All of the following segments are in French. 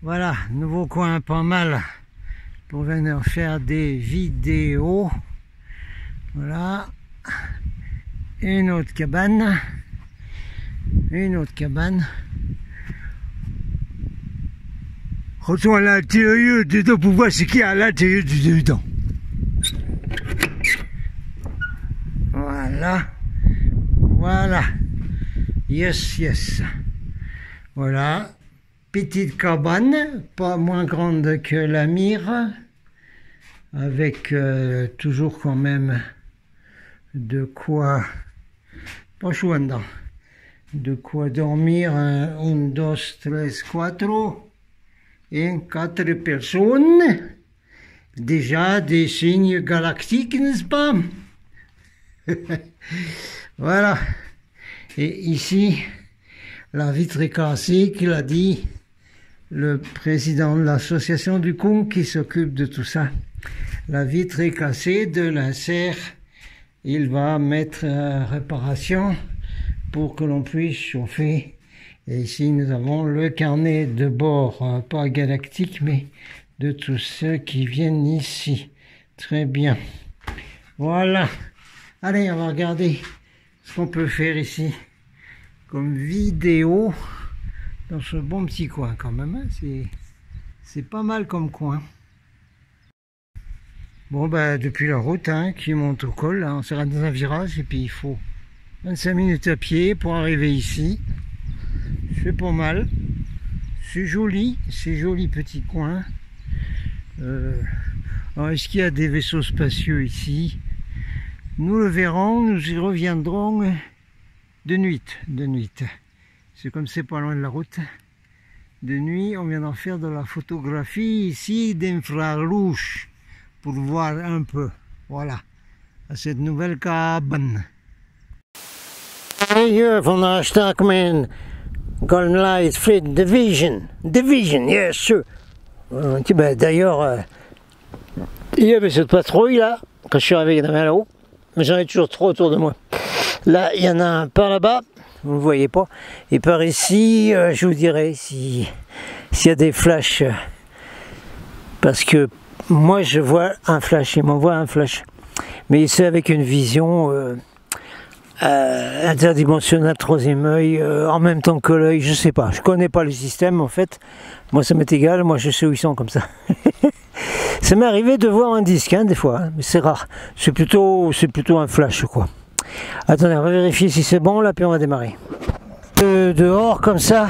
Voilà, nouveau coin pas mal pour venir faire des vidéos. Voilà, une autre cabane, Retourne à l'intérieur dedans pour voir ce qu'il y a à l'intérieur du dedans. Voilà, yes. Voilà, petite cabane, pas moins grande que la mire, avec toujours quand même de quoi, pas chaud dedans, de quoi dormir, un, dos, tres, cuatro, et 4 personnes, déjà des signes galactiques, n'est-ce pas? Voilà, et ici, la vitre est cassée, qu'il a dit le président de l'association du Con qui s'occupe de tout ça. La vitre est cassée de l'insert. Il va mettre réparation pour que l'on puisse chauffer. Et ici, nous avons le carnet de bord, pas galactique, mais de tous ceux qui viennent ici. Très bien. Voilà. Allez, on va regarder ce qu'on peut faire ici comme vidéo dans ce bon petit coin quand même, hein. C'est pas mal comme coin. Bon bah depuis la route qui monte au col, là, on sera dans un virage et puis il faut 25 minutes à pied pour arriver ici. C'est pas mal, c'est joli petit coin. Alors est-ce qu'il y a des vaisseaux spatiaux ici? Nous le verrons, nous y reviendrons de nuit. C'est comme c'est pas loin de la route. De nuit, on vient d'en faire de la photographie ici d'infrarouge pour voir un peu. Voilà, à cette nouvelle cabane. Hier van de Starkman Golden Light Fleet Division, yes sir. D'ailleurs, il y avait cette patrouille là, quand je suis arrivé là-haut, mais j'en ai toujours 3 autour de moi. Là, il y en a un par là-bas, vous ne voyez pas, et par ici, je vous dirai s'il y a des flashs, parce que moi je vois un flash, il m'envoie un flash, mais c'est avec une vision interdimensionnelle, 3e œil, en même temps que l'œil, je sais pas, je connais pas le système en fait, moi ça m'est égal, moi je sais où ils sont comme ça. Ça m'est arrivé de voir un disque des fois, mais c'est rare, c'est plutôt un flash quoi. Attendez, on va vérifier si c'est bon là, puis on va démarrer. Dehors comme ça,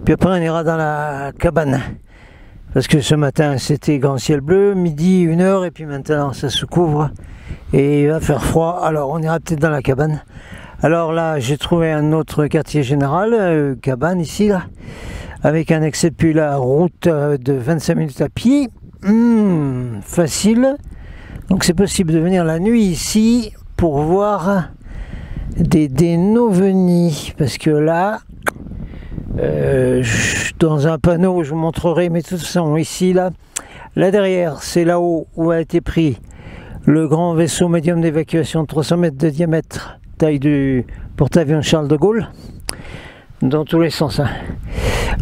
puis après on ira dans la cabane. Parce que ce matin c'était grand ciel bleu, midi 1h, et puis maintenant ça se couvre et il va faire froid, alors on ira peut-être dans la cabane. Alors là j'ai trouvé un autre quartier général, cabane ici là, avec un accès depuis la route de 25 minutes à pied, facile. Donc c'est possible de venir la nuit ici pour voir des ovnis, parce que là dans un panneau je vous montrerai, mais de toute façon ici là derrière c'est là-haut où a été pris le grand vaisseau médium d'évacuation de 300 mètres de diamètre, taille du porte-avions Charles de Gaulle, dans tous les sens,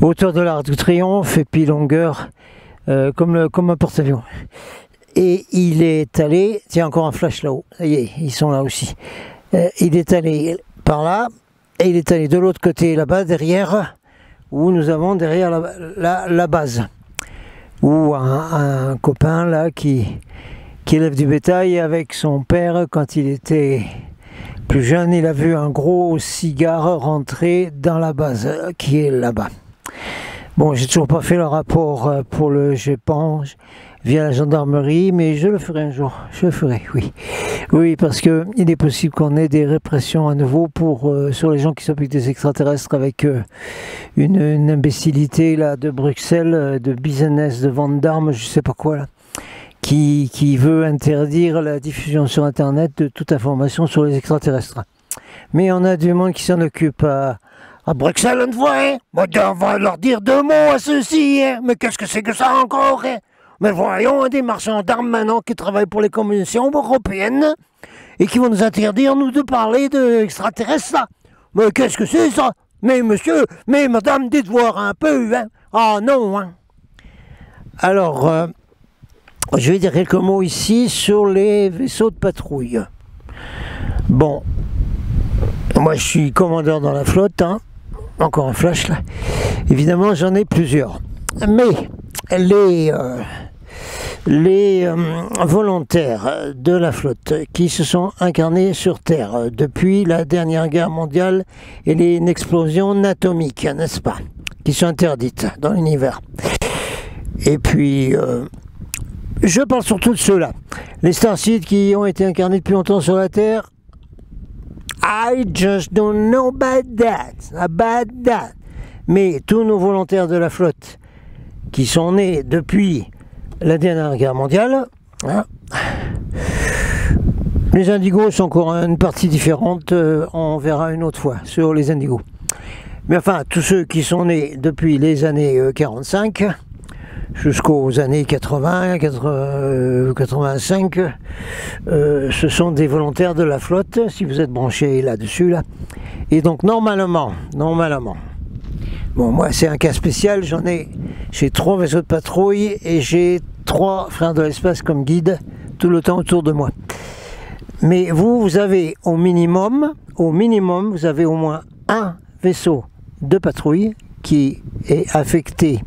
hauteur de l'Arc de Triomphe et puis longueur comme un porte-avions. Et il est allé, tiens encore un flash là-haut, ça y est, ils sont là aussi. Il est allé par là, et il est allé de l'autre côté là-bas, derrière, où nous avons derrière la base. Où un copain là qui élève du bétail avec son père, quand il était plus jeune, il a vu un gros cigare rentrer dans la base, qui est là-bas. Bon, j'ai toujours pas fait le rapport pour le GEPAN via la gendarmerie, mais je le ferai un jour, je le ferai, oui. Oui, parce que il est possible qu'on ait des répressions à nouveau sur les gens qui s'occupent des extraterrestres, avec une imbécilité là de Bruxelles, de business, de vente d'armes, je sais pas quoi là, qui veut interdire la diffusion sur internet de toute information sur les extraterrestres. Mais on a du monde qui s'en occupe à Bruxelles une fois, on va leur dire 2 mots à ceux-ci, mais qu'est-ce que c'est que ça encore, Mais voyons, des marchands d'armes maintenant qui travaillent pour les commissions européennes et qui vont nous interdire, nous, de parler d'extraterrestres, là. Mais qu'est-ce que c'est, ça? Mais monsieur, mais madame, dites voir un peu, Ah non, hein. Alors, je vais dire quelques mots ici sur les vaisseaux de patrouille. Bon, moi je suis commandeur dans la flotte, hein. Encore un flash là. Évidemment, j'en ai plusieurs. Mais les volontaires de la flotte qui se sont incarnés sur Terre depuis la dernière guerre mondiale et les explosions atomiques, n'est-ce pas, qui sont interdites dans l'univers. Et puis, je parle surtout de ceux-là. Les Starseeds qui ont été incarnés depuis longtemps sur la Terre, I just don't know about that. Mais tous nos volontaires de la flotte qui sont nés depuis la dernière guerre mondiale, hein, les indigos sont encore une partie différente, on verra une autre fois sur les indigos. Mais enfin, tous ceux qui sont nés depuis les années 45 jusqu'aux années 80, 85, ce sont des volontaires de la flotte, si vous êtes branchés là-dessus, là. Et donc normalement, bon, moi c'est un cas spécial, j'ai 3 vaisseaux de patrouille et j'ai 3 frères de l'espace comme guide tout le temps autour de moi. Mais vous avez au minimum, vous avez au moins un vaisseau de patrouille qui est affecté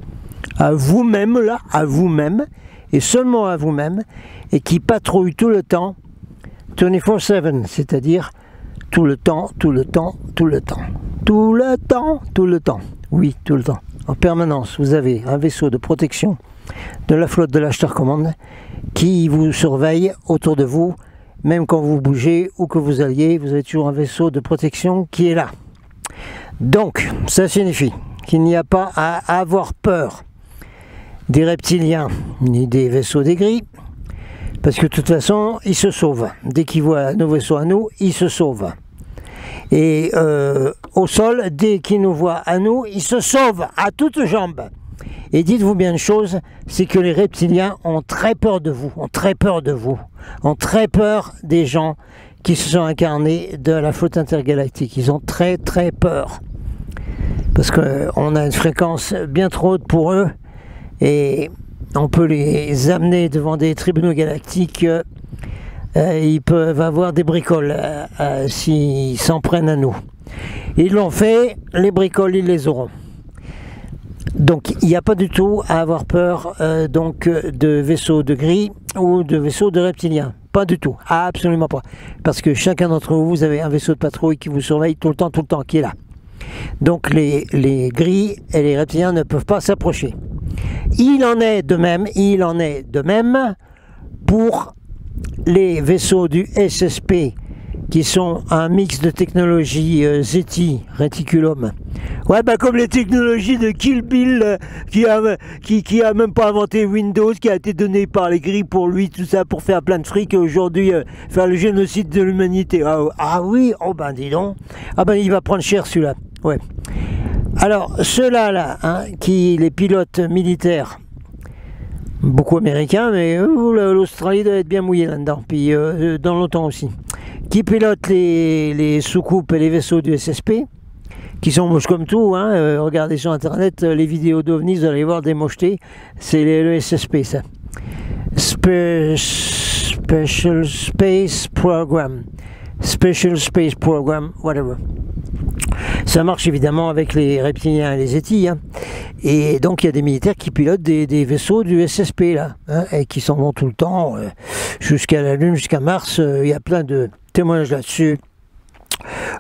à vous-même, là, à vous-même, et seulement à vous-même, et qui patrouille tout le temps, 24/7, c'est-à-dire tout le temps, oui, tout le temps. En permanence, vous avez un vaisseau de protection de la flotte de la Star Command qui vous surveille autour de vous, même quand vous bougez ou que vous alliez, vous avez toujours un vaisseau de protection qui est là. Donc, ça signifie qu'il n'y a pas à avoir peur des reptiliens ni des vaisseaux des gris, parce que de toute façon, ils se sauvent. Dès qu'ils voient nos vaisseaux à nous, ils se sauvent. Et au sol, dès qu'ils nous voient à nous, ils se sauvent à toutes jambes. Et dites-vous bien une chose, c'est que les reptiliens ont très peur de vous, ont très peur des gens qui se sont incarnés de la flotte intergalactique. Ils ont très peur. Parce qu'on a une fréquence bien trop haute pour eux, et on peut les amener devant des tribunaux galactiques. Ils peuvent avoir des bricoles s'ils s'en prennent à nous. Ils l'ont fait, les bricoles ils les auront. Donc il n'y a pas du tout à avoir peur donc de vaisseaux de gris ou de vaisseaux de reptiliens. Pas du tout, absolument pas. Parce que chacun d'entre vous, vous avez un vaisseau de patrouille qui vous surveille tout le temps, qui est là. Donc les gris et les reptiliens ne peuvent pas s'approcher. Il en est de même pour les vaisseaux du SSP qui sont un mix de technologie ZETI, Reticulum. Ouais, bah comme les technologies de Kill Bill qui a même pas inventé Windows, qui a été donné par les gris pour lui, tout ça, pour faire plein de fric et aujourd'hui faire le génocide de l'humanité. Ah oui, oh ben dis donc. Ah ben il va prendre cher celui-là. Ouais. Alors ceux-là, hein, les pilotes militaires, beaucoup américains, mais l'Australie doit être bien mouillée là-dedans, puis dans l'OTAN aussi, qui pilotent les soucoupes et les vaisseaux du SSP, qui sont moches comme tout, hein. Regardez sur internet les vidéos d'OVNI, vous allez voir des mochetés, c'est le SSP ça. Special Space Program, whatever. Ça marche évidemment avec les reptiliens et les ZETI, hein. Et donc il y a des militaires qui pilotent des vaisseaux du SSP là, hein, et qui s'en vont tout le temps jusqu'à la Lune, jusqu'à Mars. Il y a plein de témoignages là-dessus.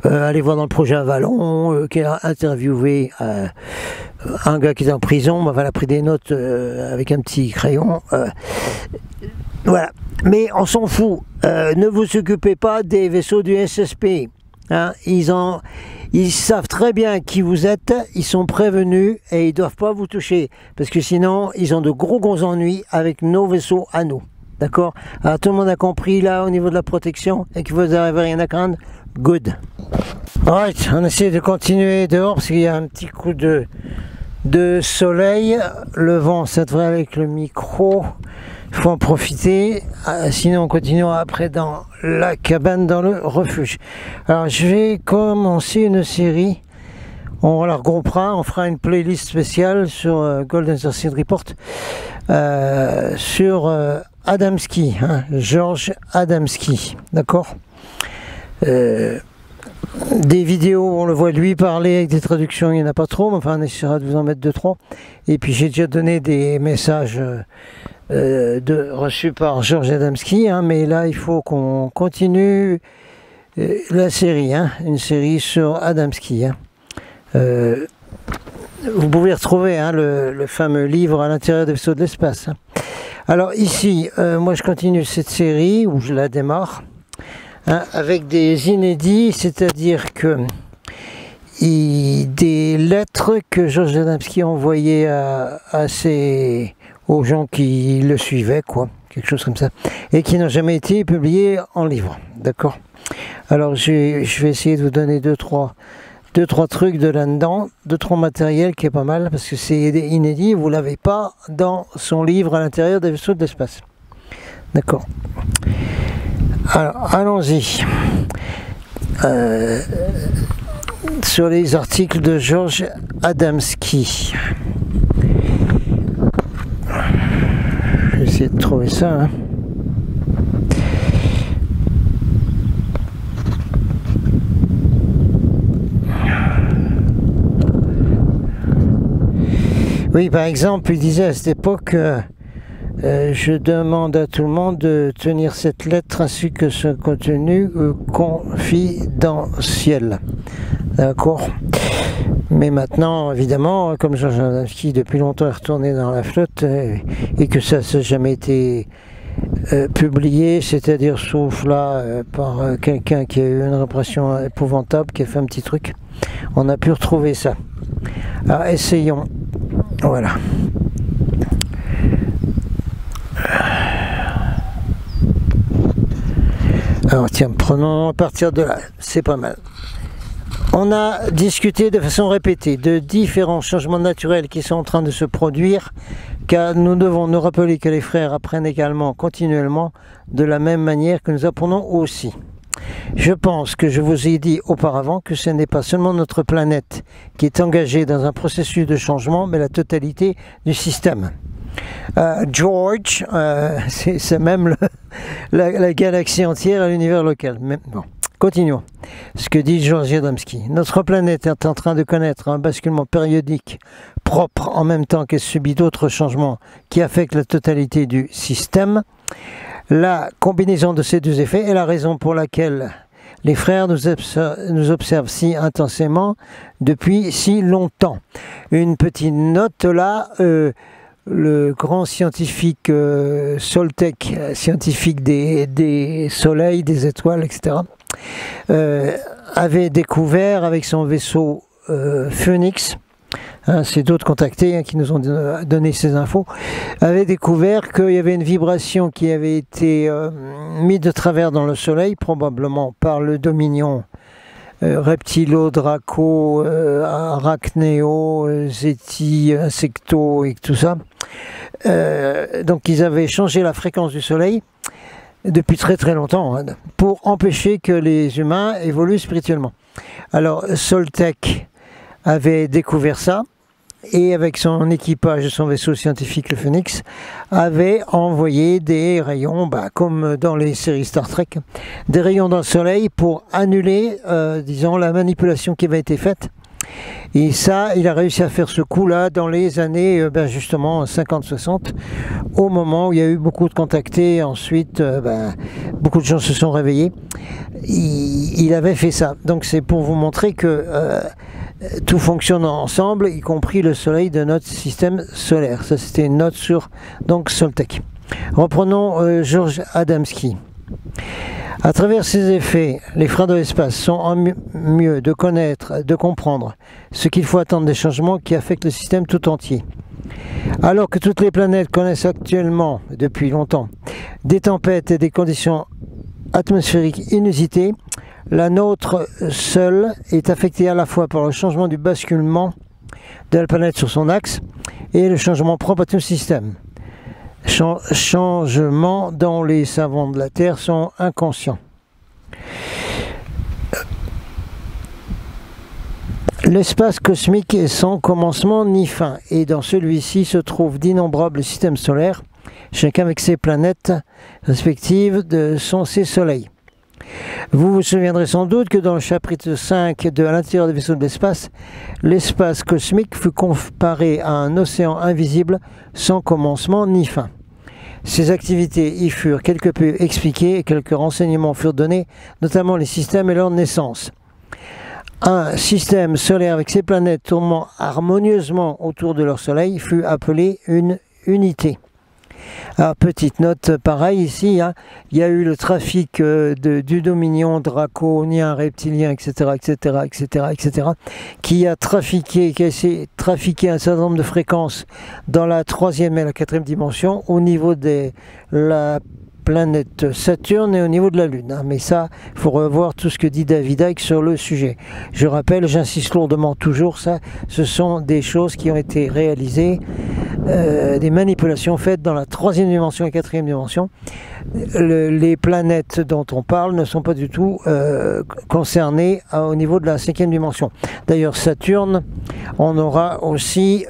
Allez voir dans le projet Avalon, qui a interviewé un gars qui est en prison. Il a pris des notes avec un petit crayon. Voilà. Mais on s'en fout. Ne vous occupez pas des vaisseaux du SSP. Hein, ils savent très bien qui vous êtes, ils sont prévenus et ils ne doivent pas vous toucher. Parce que sinon, ils ont de gros ennuis avec nos vaisseaux à nous. D'accord? Alors tout le monde a compris là au niveau de la protection et que vous n'avez rien à craindre? Good. Alright, on essaie de continuer dehors parce qu'il y a un petit coup de soleil. Le vent, ça devrait aller avec le micro. Il faut en profiter, sinon on continuera après dans la cabane, dans le refuge. Alors je vais commencer une série On la regroupera, on fera une playlist spéciale sur Golden Seed Report sur Adamski, hein, George Adamski, d'accord. Des vidéos où on le voit lui parler avec des traductions, il n'y en a pas trop, mais enfin on essaiera de vous en mettre 2-3. Et puis j'ai déjà donné des messages reçus par George Adamski, hein, mais là il faut qu'on continue la série, hein, une série sur Adamski. Hein. Vous pouvez retrouver, hein, le fameux livre à l'intérieur des vaisseaux de l'espace. Hein. Alors ici, moi je continue cette série, où je la démarre, hein, avec des inédits, c'est-à-dire que des lettres que George Adamski envoyait aux gens qui le suivaient, quoi, quelque chose comme ça, et qui n'ont jamais été publiées en livre, d'accord. Alors je vais essayer de vous donner deux, trois trucs de là-dedans, 2-3 matériels qui est pas mal, parce que c'est inédit, vous l'avez pas dans son livre à l'intérieur des vaisseaux de l'espace. D'accord. Alors, allons-y. Sur les articles de George Adamski. Je vais essayer de trouver ça, hein. Oui, par exemple, il disait à cette époque, je demande à tout le monde de tenir cette lettre ainsi que ce contenu confidentiel. D'accord. Mais maintenant, évidemment, comme George Adamski depuis longtemps est retourné dans la flotte et que ça n'a jamais été publié, c'est-à-dire sauf là par quelqu'un qui a eu une répression épouvantable, qui a fait un petit truc, on a pu retrouver ça. Alors essayons. Voilà. Alors tiens, prenons à partir de là, c'est pas mal. On a discuté de façon répétée de différents changements naturels qui sont en train de se produire, car nous devons nous rappeler que les frères apprennent également continuellement de la même manière que nous apprenons aussi. Je pense que je vous ai dit auparavant que ce n'est pas seulement notre planète qui est engagée dans un processus de changement, mais la totalité du système. George, c'est même la galaxie entière et l'univers local. Mais bon, continuons. Ce que dit George Adamski. Notre planète est en train de connaître un basculement périodique propre en même temps qu'elle subit d'autres changements qui affectent la totalité du système. La combinaison de ces deux effets est la raison pour laquelle les frères nous observent si intensément depuis si longtemps. Une petite note là, le grand scientifique Soltec, scientifique des soleils, des étoiles, etc., avait découvert avec son vaisseau Phoenix, hein, c'est d'autres contactés, hein, qui nous ont donné ces infos, avait découvert qu'il y avait une vibration qui avait été mise de travers dans le soleil, probablement par le dominion reptilo, draco, arachnéo, zeti, insecto et tout ça. Donc ils avaient changé la fréquence du soleil depuis très très longtemps, hein, pour empêcher que les humains évoluent spirituellement. Alors Soltec avait découvert ça, et avec son équipage de son vaisseau scientifique, le Phoenix, avait envoyé des rayons, comme dans les séries Star Trek, des rayons dans le soleil pour annuler, disons, la manipulation qui avait été faite. Et ça, il a réussi à faire ce coup-là dans les années, justement, 50-60, au moment où il y a eu beaucoup de contactés. Ensuite, beaucoup de gens se sont réveillés. Il avait fait ça. Donc c'est pour vous montrer que tout fonctionne ensemble, y compris le soleil de notre système solaire. Ça, c'était une note sur donc Soltec. Reprenons George Adamski. À travers ces effets, les frères de l'espace sont en mieux de connaître, de comprendre ce qu'il faut attendre des changements qui affectent le système tout entier. Alors que toutes les planètes connaissent actuellement, depuis longtemps, des tempêtes et des conditions atmosphériques inusitées, la nôtre seule est affectée à la fois par le changement du basculement de la planète sur son axe et le changement propre à tout le système. Changements dont les savants de la Terre sont inconscients. L'espace cosmique est sans commencement ni fin, et dans celui-ci se trouvent d'innombrables systèmes solaires, chacun avec ses planètes respectives ses soleils. Vous vous souviendrez sans doute que dans le chapitre 5 de À l'intérieur des vaisseaux de l'espace cosmique fut comparé à un océan invisible sans commencement ni fin. Ces activités y furent quelque peu expliquées et quelques renseignements furent donnés, notamment les systèmes et leur naissance. Un système solaire avec ses planètes tournant harmonieusement autour de leur soleil fut appelé une unité. Alors, petite note, pareil ici, il y a eu le trafic du dominion draconien, reptilien, etc., qui a essayé de trafiquer un certain nombre de fréquences dans la 3e et la 4e dimension au niveau de la planète Saturne et au niveau de la Lune. Mais ça, il faut revoir tout ce que dit David Icke sur le sujet. Je rappelle, j'insiste lourdement toujours, ça, ce sont des choses qui ont été réalisées, des manipulations faites dans la 3e dimension et 4e dimension. Les planètes dont on parle ne sont pas du tout concernées au niveau de la 5e dimension. D'ailleurs, Saturne, on aura aussi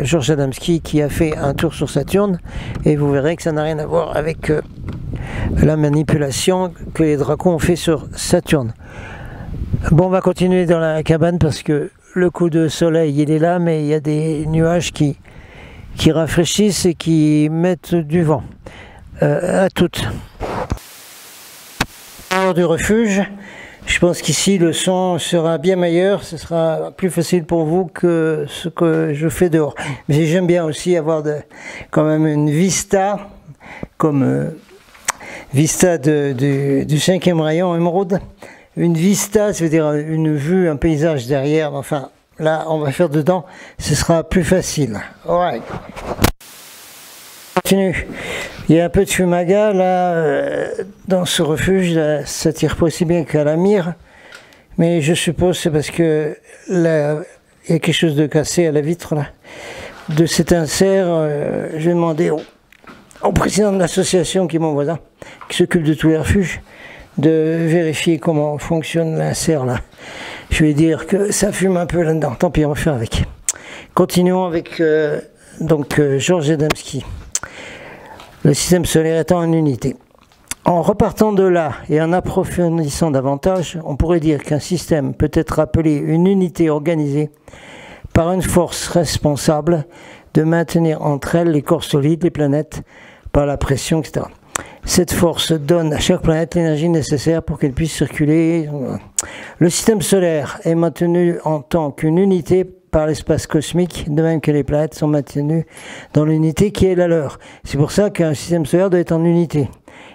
Georges Adamski qui a fait un tour sur Saturne, et vous verrez que ça n'a rien à voir avec la manipulation que les dracons ont fait sur Saturne. Bon, on va continuer dans la cabane parce que le coup de soleil il est là, mais il y a des nuages qui rafraîchissent et qui mettent du vent. À toutes. Hors du refuge. Je pense qu'ici le son sera bien meilleur, ce sera plus facile pour vous que ce que je fais dehors. Mais j'aime bien aussi avoir quand même une vista, comme vista du 5e rayon émeraude. Une vista, ça veut dire une vue, un paysage derrière. Enfin, là, on va faire dedans, ce sera plus facile. Alright. Continue. Il y a un peu de fumaga là dans ce refuge, là, ça tire pas aussi bien qu'à la mire, mais je suppose c'est parce que là, il y a quelque chose de cassé à la vitre là. De cet insert, je vais demander au président de l'association qui est mon voisin, qui s'occupe de tous les refuges, de vérifier comment fonctionne l'insert là. Je vais dire que ça fume un peu là-dedans, tant pis, on va faire avec. Continuons avec Georges Adamski. Le système solaire étant une unité. En repartant de là et en approfondissant davantage, on pourrait dire qu'un système peut être appelé une unité organisée par une force responsable de maintenir entre elles les corps solides, les planètes, par la pression, etc. Cette force donne à chaque planète l'énergie nécessaire pour qu'elle puisse circuler. Le système solaire est maintenu en tant qu'une unité par l'espace cosmique, de même que les planètes sont maintenues dans l'unité qui est la leur. C'est pour ça qu'un système solaire doit être en unité.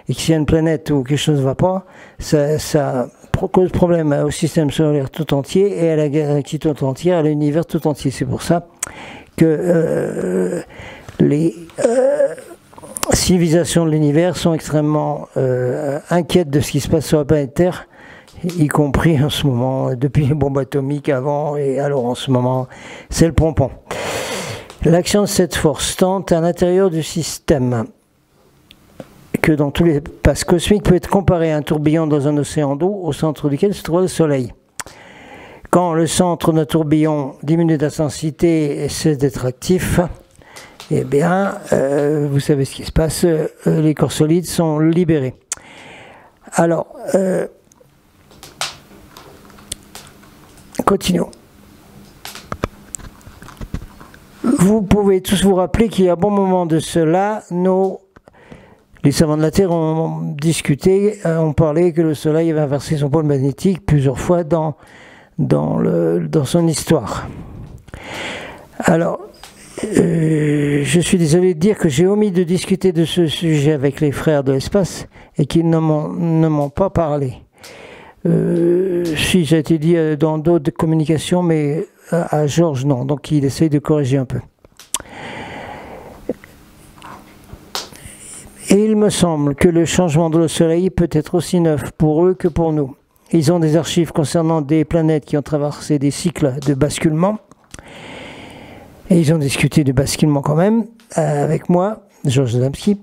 Et que s'il y a une planète où quelque chose ne va pas, ça cause problème au système solaire tout entier et à la galaxie tout entière, à l'univers tout entier. C'est pour ça que les civilisations de l'univers sont extrêmement inquiètes de ce qui se passe sur la planète Terre, y compris en ce moment, depuis les bombes atomiques avant, et alors en ce moment, c'est le pompon. L'action de cette force tente à l'intérieur du système, que dans tous les espaces cosmiques peut être comparé à un tourbillon dans un océan d'eau, au centre duquel se trouve le Soleil. Quand le centre d'un tourbillon diminue d'intensité et cesse d'être actif, eh bien, vous savez ce qui se passe, les corps solides sont libérés. Alors, continuons. Vous pouvez tous vous rappeler qu'il y a un bon moment de cela, les savants de la Terre ont discuté, ont parlé que le Soleil avait inversé son pôle magnétique plusieurs fois dans son histoire. Alors, je suis désolé de dire que j'ai omis de discuter de ce sujet avec les frères de l'espace et qu'ils ne m'ont pas parlé. Si, ça a été dit dans d'autres communications, mais à Georges, non. Donc il essaye de corriger un peu. Et il me semble que le changement de le Soleil peut être aussi neuf pour eux que pour nous. Ils ont des archives concernant des planètes qui ont traversé des cycles de basculement. Et ils ont discuté du basculement quand même, avec moi, Georges Adamski.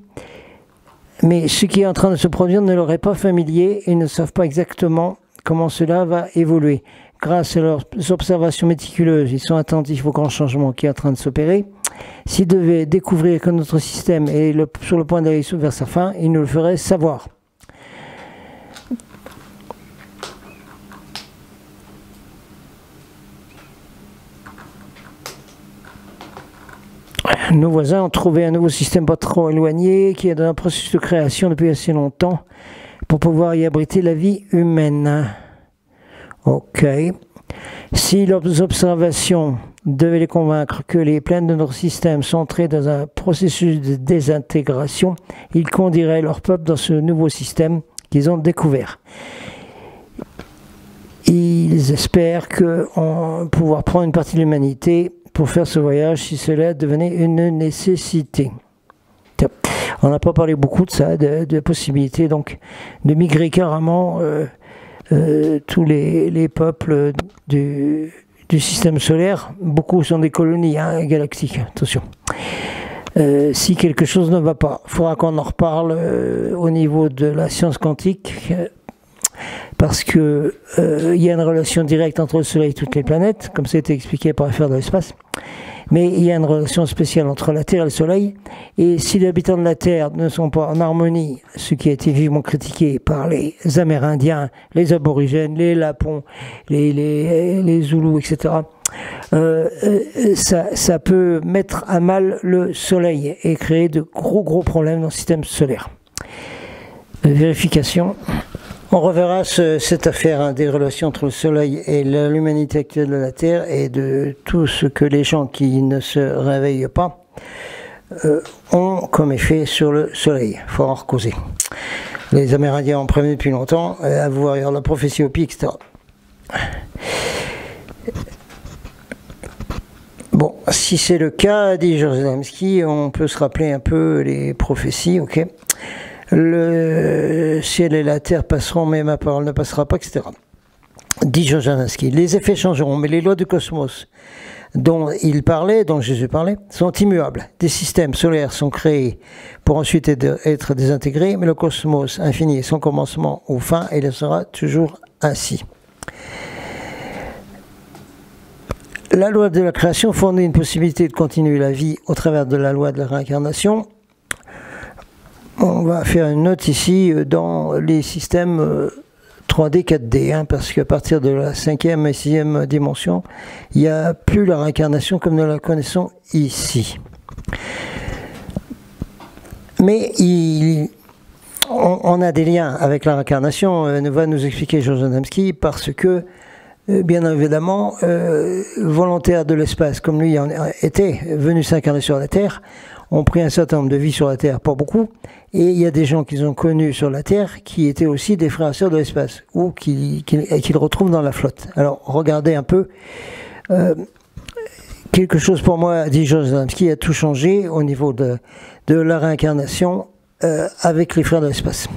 Mais ce qui est en train de se produire ne leur est pas familier et ne savent pas exactement comment cela va évoluer. grâce à leurs observations méticuleuses, ils sont attentifs aux grands changements qui sont en train de s'opérer. S'ils devaient découvrir que notre système est sur le point d'aller vers sa fin, ils nous le feraient savoir. Nos voisins ont trouvé un nouveau système pas trop éloigné qui est dans un processus de création depuis assez longtemps pour pouvoir y abriter la vie humaine. Ok. Si leurs observations devaient les convaincre que les planètes de notre système sont entrées dans un processus de désintégration, ils conduiraient leur peuple dans ce nouveau système qu'ils ont découvert. Ils espèrent pouvoir prendre une partie de l'humanité pour faire ce voyage si cela devenait une nécessité. On n'a pas parlé beaucoup de ça, de possibilités donc de migrer carrément tous les peuples du système solaire. Beaucoup sont des colonies galactiques, attention. Si quelque chose ne va pas, il faudra qu'on en reparle au niveau de la science quantique, parce que y a une relation directe entre le Soleil et toutes les planètes, comme ça a été expliqué par l'affaire de l'espace. Mais il y a une relation spéciale entre la Terre et le Soleil, et si les habitants de la Terre ne sont pas en harmonie, ce qui a été vivement critiqué par les Amérindiens, les Aborigènes, les Lapons, les Zoulous, etc., ça peut mettre à mal le Soleil et créer de gros problèmes dans le système solaire. Vérification. On reverra cette affaire des relations entre le Soleil et l'humanité actuelle de la Terre et de tout ce que les gens qui ne se réveillent pas ont comme effet sur le Soleil. Il faut en causer. Les Amérindiens ont prévenu depuis longtemps, à voir la prophétie au pied, etc. Bon, si c'est le cas, dit Georges Adamski, on peut se rappeler un peu les prophéties, ok. Le ciel et la terre passeront, mais ma parole ne passera pas, etc. Dit Georges Adamski. Les effets changeront, mais les lois du cosmos dont il parlait, dont Jésus parlait, sont immuables. Des systèmes solaires sont créés pour ensuite être désintégrés, mais le cosmos infini est sans commencement ou fin, et il sera toujours ainsi. La loi de la création fournit une possibilité de continuer la vie au travers de la loi de la réincarnation. On va faire une note ici dans les systèmes 3D, 4D, parce qu'à partir de la 5e et 6e dimension, il n'y a plus la réincarnation comme nous la connaissons ici. Mais on a des liens avec la réincarnation, va nous expliquer Georges Adamski, parce que, bien évidemment, volontaires de l'espace, comme lui en était venu s'incarner sur la Terre, ont pris un certain nombre de vies sur la Terre, pas beaucoup, et il y a des gens qu'ils ont connus sur la Terre qui étaient aussi des frères et sœurs de l'espace, ou qu'ils retrouvent dans la flotte. Alors, regardez un peu, quelque chose pour moi, dit Georges Adamski, a tout changé au niveau de la réincarnation avec les frères de l'espace.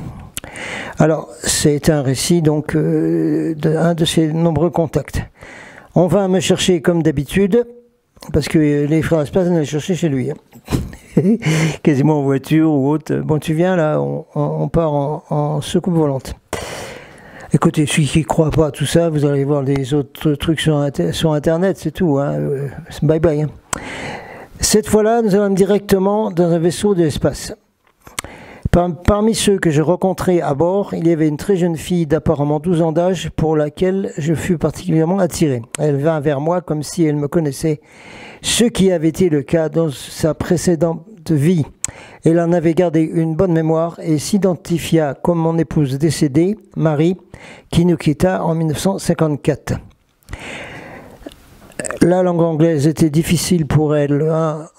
Alors, c'est un récit donc d'un de ces nombreux contacts. On va me chercher comme d'habitude, parce que les frères de l'espace allaient chercher chez lui. Quasiment en voiture ou autre. Bon, tu viens là, on part en secoupe volante. Écoutez, celui qui ne croit pas à tout ça, vous allez voir les autres trucs sur Internet, c'est tout. Bye bye. Cette fois-là, nous allons directement dans un vaisseau de l'espace. Parmi ceux que j'ai rencontrés à bord, il y avait une très jeune fille d'apparemment 12 ans d'âge pour laquelle je fus particulièrement attiré. Elle vint vers moi comme si elle me connaissait, ce qui avait été le cas dans sa précédente vie. Elle en avait gardé une bonne mémoire et s'identifia comme mon épouse décédée, Marie, qui nous quitta en 1954. La langue anglaise était difficile pour elle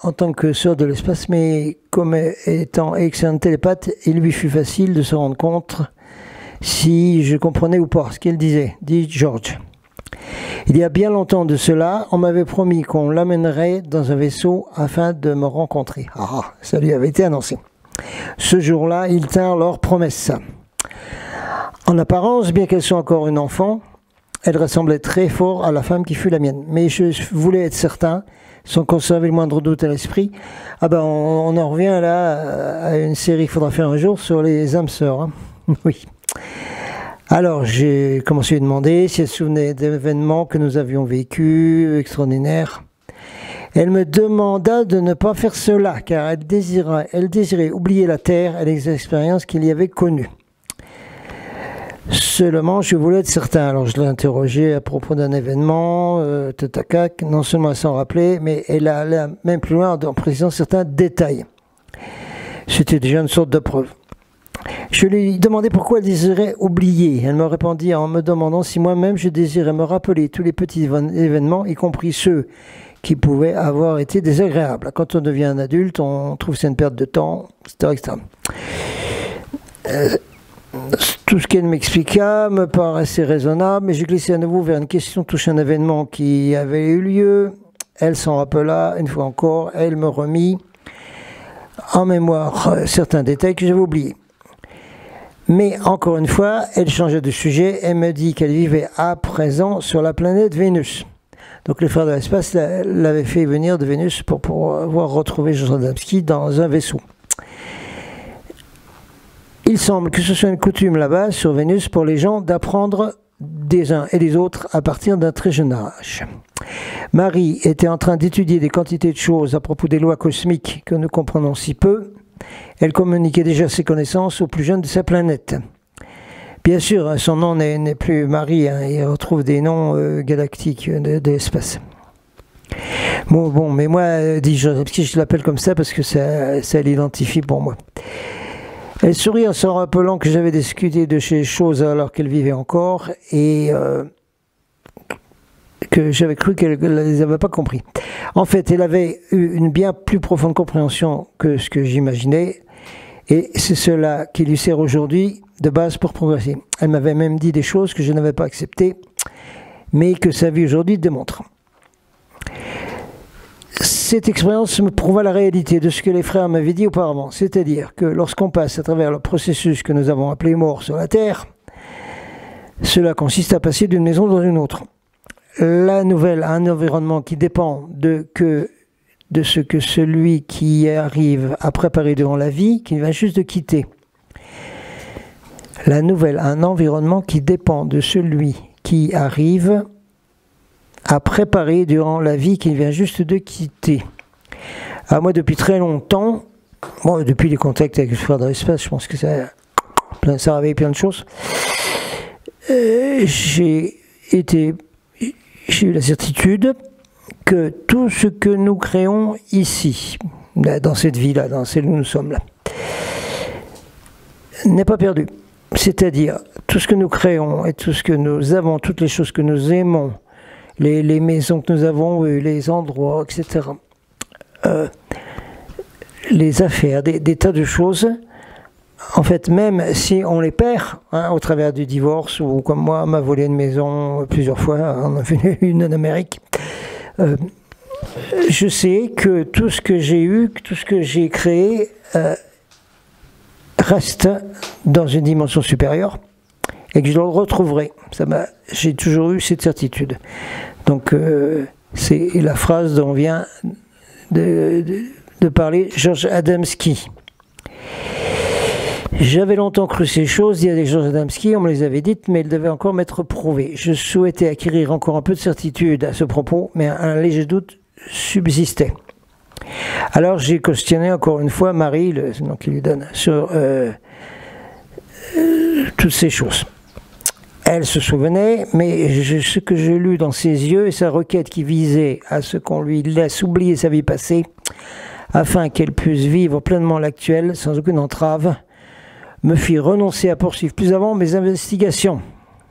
en tant que sœur de l'espace, mais comme étant excellente télépathe, il lui fut facile de se rendre compte si je comprenais ou pas ce qu'elle disait, dit George. Il y a bien longtemps de cela, on m'avait promis qu'on l'amènerait dans un vaisseau afin de me rencontrer. Ah, ça lui avait été annoncé. Ce jour-là, ils tinrent leur promesse. En apparence, bien qu'elle soit encore une enfant, elle ressemblait très fort à la femme qui fut la mienne. Mais je voulais être certain, sans conserver le moindre doute à l'esprit. Ah ben, on en revient là à une série qu'il faudra faire un jour sur les âmes sœurs. Oui. Alors, j'ai commencé à lui demander si elle se souvenait d'événements que nous avions vécus, extraordinaires. Elle me demanda de ne pas faire cela, car elle désirait oublier la terre et les expériences qu'il y avait connues. Seulement, je voulais être certain. Alors, je l'ai interrogée à propos d'un événement, tatacac, non seulement elle s'en rappelait, mais elle allait même plus loin en précisant certains détails. C'était déjà une sorte de preuve. Je lui demandai pourquoi elle désirait oublier. Elle me répondit en me demandant si moi-même je désirais me rappeler tous les petits événements, y compris ceux qui pouvaient avoir été désagréables. Quand on devient un adulte, on trouve que c'est une perte de temps, etc. Tout ce qu'elle m'expliqua me paraissait raisonnable, mais j'ai glissé à nouveau vers une question touchant un événement qui avait eu lieu. Elle s'en rappela une fois encore, elle me remit en mémoire certains détails que j'avais oubliés. Mais encore une fois, elle changeait de sujet et me dit qu'elle vivait à présent sur la planète Vénus. Donc les frères de l'espace l'avaient fait venir de Vénus pour pouvoir retrouver Georges Adamski dans un vaisseau. Il semble que ce soit une coutume là-bas, sur Vénus, pour les gens d'apprendre des uns et des autres à partir d'un très jeune âge. Marie était en train d'étudier des quantités de choses à propos des lois cosmiques que nous comprenons si peu. Elle communiquait déjà ses connaissances aux plus jeunes de sa planète. Bien sûr, son nom n'est plus Marie, hein, il retrouve des noms galactiques de l'espace. Bon, mais moi, dit Joseph, je l'appelle comme ça parce que ça l'identifie pour moi. Elle sourit en se rappelant que j'avais discuté de ces choses alors qu'elle vivait encore et que j'avais cru qu'elle ne les avait pas compris. En fait, elle avait eu une bien plus profonde compréhension que ce que j'imaginais et c'est cela qui lui sert aujourd'hui de base pour progresser. Elle m'avait même dit des choses que je n'avais pas acceptées, mais que sa vie aujourd'hui démontre. Cette expérience me prouva la réalité de ce que les frères m'avaient dit auparavant, c'est-à-dire que lorsqu'on passe à travers le processus que nous avons appelé mort sur la Terre, cela consiste à passer d'une maison dans une autre. La nouvelle a un environnement qui dépend de ce que celui qui arrive à préparer durant la vie, qu'il vient juste de quitter. La nouvelle a un environnement qui dépend de celui qui arrive à préparer durant la vie qu'il vient juste de quitter. À moi, depuis très longtemps, bon, depuis les contacts avec le frère de l'espace, je pense que ça réveille plein de choses, j'ai eu la certitude que tout ce que nous créons ici, dans cette vie-là, dans celle où nous sommes là, n'est pas perdu. C'est-à-dire, tout ce que nous créons et tout ce que nous avons, toutes les choses que nous aimons, les maisons que nous avons eues, les endroits, etc., les affaires, des tas de choses, en fait, même si on les perd, hein, au travers du divorce, ou comme moi, m'a volé une maison plusieurs fois, on a fait une en Amérique, je sais que tout ce que j'ai eu, tout ce que j'ai créé, reste dans une dimension supérieure et que je le retrouverai. J'ai toujours eu cette certitude. Donc c'est la phrase dont vient de parler Georges Adamski. J'avais longtemps cru ces choses, dit à Georges Adamski, on me les avait dites, mais elles devaient encore m'être prouvées. Je souhaitais acquérir encore un peu de certitude à ce propos, mais un léger doute subsistait. Alors j'ai questionné encore une fois Marie, le nom qu'il lui donne, sur toutes ces choses. Elle se souvenait, mais ce que j'ai lu dans ses yeux et sa requête qui visait à ce qu'on lui laisse oublier sa vie passée, afin qu'elle puisse vivre pleinement l'actuel sans aucune entrave, me fit renoncer à poursuivre plus avant mes investigations.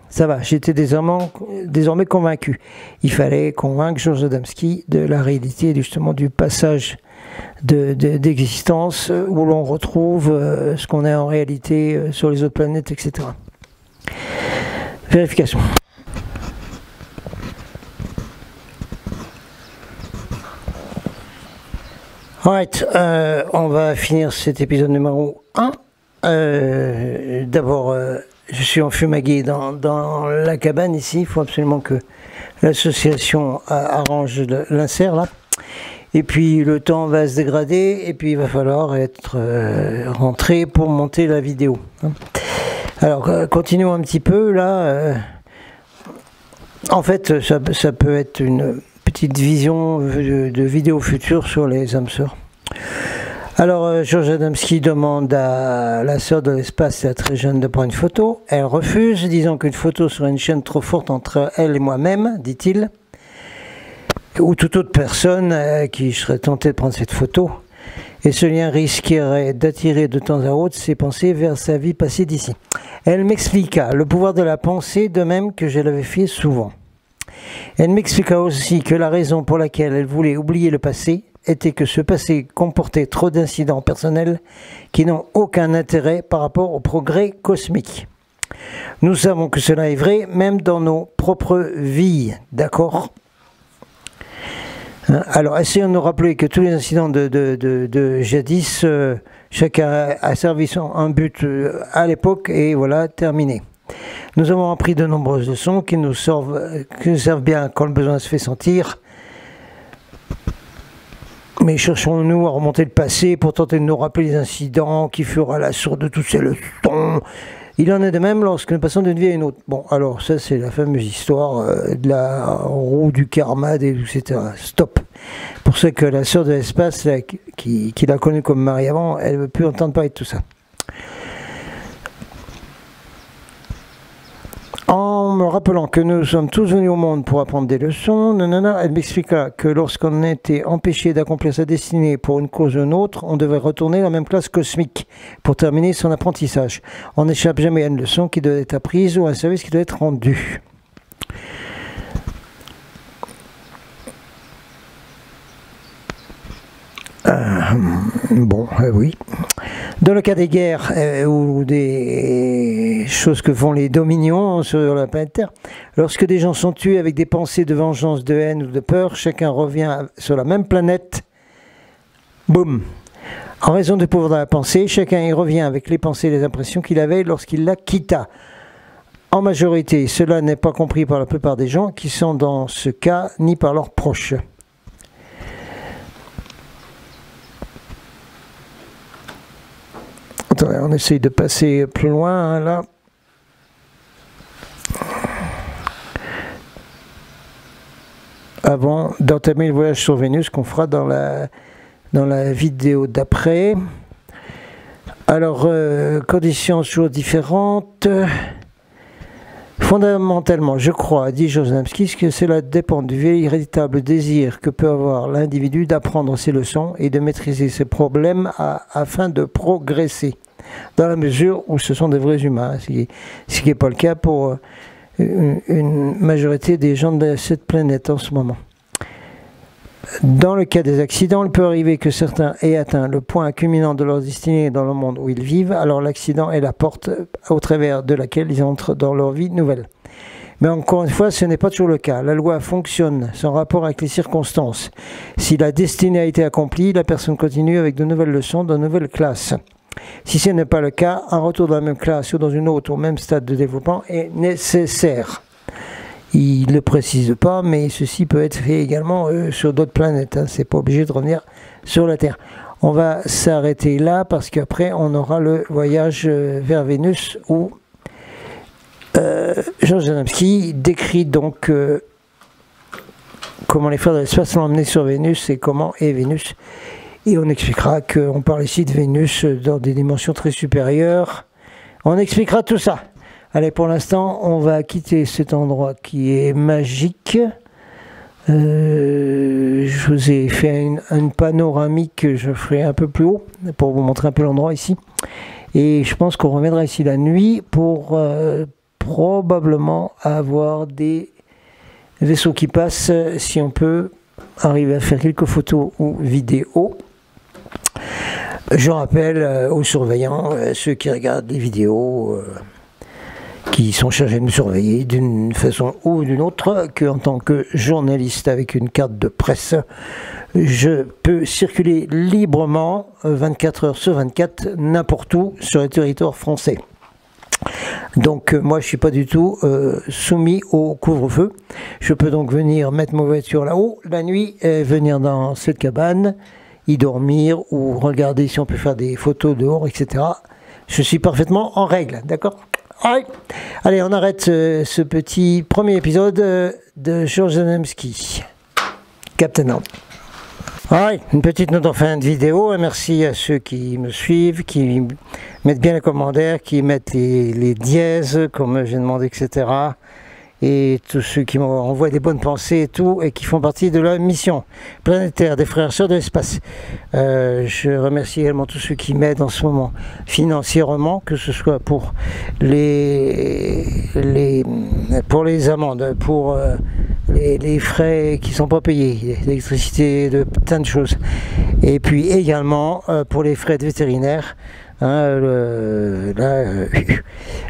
Ça va, j'étais désormais convaincu. Il fallait convaincre Georges Adamski de la réalité, justement, du passage d'existence où l'on retrouve ce qu'on est en réalité sur les autres planètes, etc. Vérification. Alright, on va finir cet épisode numéro 1. D'abord, je suis enfumagué dans la cabane ici. Il faut absolument que l'association arrange l'insert là. Et puis le temps va se dégrader et puis il va falloir être rentré pour monter la vidéo. Alors, continuons un petit peu là. En fait, ça peut être une petite vision de vidéo future sur les âmes sœurs. Alors, Georges Adamski demande à la sœur de l'espace, la très jeune, de prendre une photo. Elle refuse, disant qu'une photo serait une chaîne trop forte entre elle et moi-même, dit-il, ou toute autre personne qui serait tentée de prendre cette photo. Et ce lien risquerait d'attirer de temps à autre ses pensées vers sa vie passée d'ici. Elle m'expliqua le pouvoir de la pensée, de même que je l'avais fait souvent. Elle m'expliqua aussi que la raison pour laquelle elle voulait oublier le passé était que ce passé comportait trop d'incidents personnels qui n'ont aucun intérêt par rapport au progrès cosmique. Nous savons que cela est vrai même dans nos propres vies, d'accord ? Alors, essayons de nous rappeler que tous les incidents de jadis, chacun a servi un but à l'époque et voilà, terminé. Nous avons appris de nombreuses leçons qui nous servent bien quand le besoin se fait sentir. Mais cherchons-nous à remonter le passé pour tenter de nous rappeler les incidents qui furent à la source de toutes ces leçons. Il en est de même lorsque nous passons d'une vie à une autre. Bon, alors ça c'est la fameuse histoire de la roue du karma, etc. Stop. Pour ce que la sœur de l'espace, qui l'a connue comme mari avant, elle ne veut plus entendre parler de tout ça. En me rappelant que nous sommes tous venus au monde pour apprendre des leçons, elle m'expliqua que lorsqu'on était empêché d'accomplir sa destinée pour une cause ou une autre, on devait retourner dans la même classe cosmique pour terminer son apprentissage. On n'échappe jamais à une leçon qui doit être apprise ou à un service qui doit être rendu. Oui. Dans le cas des guerres ou des choses que font les dominions sur la planète Terre, lorsque des gens sont tués avec des pensées de vengeance, de haine ou de peur, chacun revient sur la même planète. Boum. En raison du pouvoir de la pensée, chacun y revient avec les pensées et les impressions qu'il avait lorsqu'il la quitta. En majorité, cela n'est pas compris par la plupart des gens qui sont dans ce cas, ni par leurs proches. Attendez, on essaye de passer plus loin, là. Avant d'entamer le voyage sur Vénus qu'on fera dans la vidéo d'après. Alors, conditions toujours différentes. Fondamentalement, je crois, dit Georges Adamski, que cela dépend du véritable désir que peut avoir l'individu d'apprendre ses leçons et de maîtriser ses problèmes afin de progresser, dans la mesure où ce sont des vrais humains, ce qui n'est pas le cas pour une majorité des gens de cette planète en ce moment. Dans le cas des accidents, il peut arriver que certains aient atteint le point culminant de leur destinée dans le monde où ils vivent, alors l'accident est la porte au travers de laquelle ils entrent dans leur vie nouvelle. Mais encore une fois, ce n'est pas toujours le cas. La loi fonctionne sans rapport avec les circonstances. Si la destinée a été accomplie, la personne continue avec de nouvelles leçons, de nouvelles classes. Si ce n'est pas le cas, un retour dans la même classe ou dans une autre au même stade de développement est nécessaire. Il ne le précise pas, mais ceci peut être fait également sur d'autres planètes. Hein. C'est pas obligé de revenir sur la Terre. On va s'arrêter là parce qu'après on aura le voyage vers Vénus où Georges Adamski décrit donc comment les frères de l'espace l'ont emmené sur Vénus et comment est Vénus. Et on expliquera qu'on parle ici de Vénus dans des dimensions très supérieures. On expliquera tout ça. Allez, pour l'instant, on va quitter cet endroit qui est magique. Je vous ai fait une panoramique que je ferai un peu plus haut pour vous montrer un peu l'endroit ici. Et je pense qu'on reviendra ici la nuit pour probablement avoir des vaisseaux qui passent, si on peut arriver à faire quelques photos ou vidéos. Je rappelle aux surveillants, ceux qui regardent les vidéos, qui sont chargés de me surveiller d'une façon ou d'une autre, qu'en tant que journaliste avec une carte de presse, je peux circuler librement 24 heures sur 24, n'importe où sur le territoire français. Donc moi je ne suis pas du tout soumis au couvre-feu. Je peux donc venir mettre ma voiture là-haut la nuit, venir dans cette cabane, y dormir ou regarder si on peut faire des photos dehors, etc. Je suis parfaitement en règle, d'accord ? Ouais. Allez, on arrête ce petit premier épisode de Georges Adamski. Captain Hand. Ouais, une petite note en fin de vidéo. Merci à ceux qui me suivent, qui mettent bien les commentaires, qui mettent les dièses, comme j'ai demandé, etc. Et tous ceux qui m'envoient des bonnes pensées et tout, et qui font partie de la mission planétaire des frères et sœurs de l'espace. Je remercie également tous ceux qui m'aident en ce moment financièrement, que ce soit pour les amendes, pour les frais qui ne sont pas payés, l'électricité, de plein de choses. Et puis également pour les frais de vétérinaire. Hein,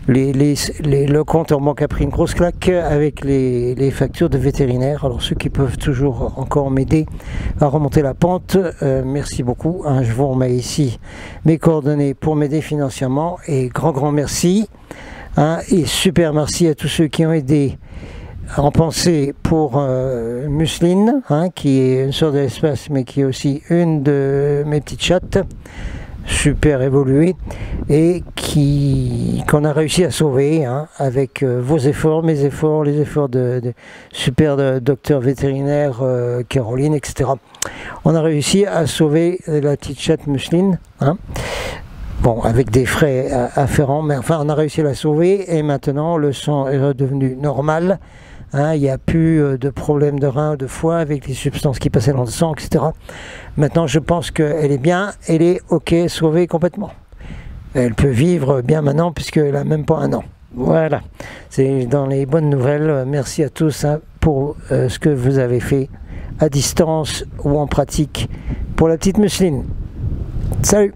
le compte en banque a pris une grosse claque avec les factures de vétérinaire. Alors ceux qui peuvent toujours encore m'aider à remonter la pente, merci beaucoup. Hein, je vous remets ici mes coordonnées pour m'aider financièrement et grand merci. Hein, et super merci à tous ceux qui ont aidé en pensée pour Musseline, hein, qui est une sœur de l'espace mais qui est aussi une de mes petites chattes. Super évolué et qu'on a réussi à sauver, hein, avec vos efforts, mes efforts, les efforts de super docteur vétérinaire Caroline, etc. On a réussi à sauver la petite chatte Musseline, hein. Bon, avec des frais afférents, mais enfin on a réussi à la sauver et maintenant le sang est redevenu normal. Hein, il n'y a plus de problème de rein, de foie avec les substances qui passaient dans le sang, etc. Maintenant, je pense qu'elle est bien, elle est ok, sauvée complètement. Elle peut vivre bien maintenant puisqu'elle n'a même pas 1 an. Voilà, c'est dans les bonnes nouvelles. Merci à tous, hein, pour ce que vous avez fait à distance ou en pratique pour la petite Musseline. Salut!